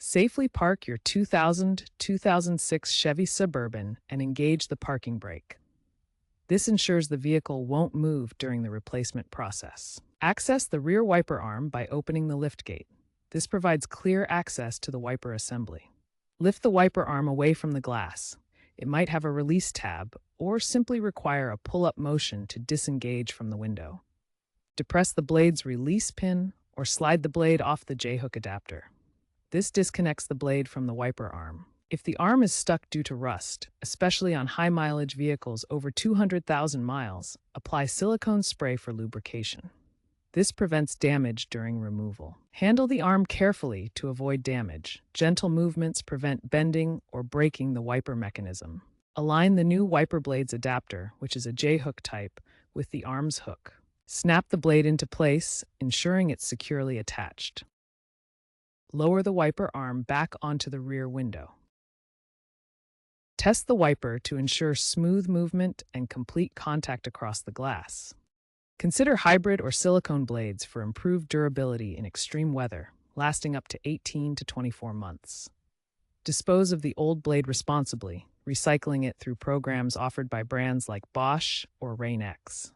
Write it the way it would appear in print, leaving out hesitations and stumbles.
Safely park your 2006 Chevy Suburban and engage the parking brake. This ensures the vehicle won't move during the replacement process. Access the rear wiper arm by opening the liftgate. This provides clear access to the wiper assembly. Lift the wiper arm away from the glass. It might have a release tab or simply require a pull-up motion to disengage from the window. Depress the blade's release pin or slide the blade off the J-hook adapter. This disconnects the blade from the wiper arm. If the arm is stuck due to rust, especially on high-mileage vehicles over 200,000 miles, apply silicone spray for lubrication. This prevents damage during removal. Handle the arm carefully to avoid damage. Gentle movements prevent bending or breaking the wiper mechanism. Align the new wiper blade's adapter, which is a J-hook type, with the arm's hook. Snap the blade into place, ensuring it's securely attached. Lower the wiper arm back onto the rear window. Test the wiper to ensure smooth movement and complete contact across the glass. Consider hybrid or silicone blades for improved durability in extreme weather, lasting up to 18 to 24 months. Dispose of the old blade responsibly, recycling it through programs offered by brands like Bosch or Rain-X.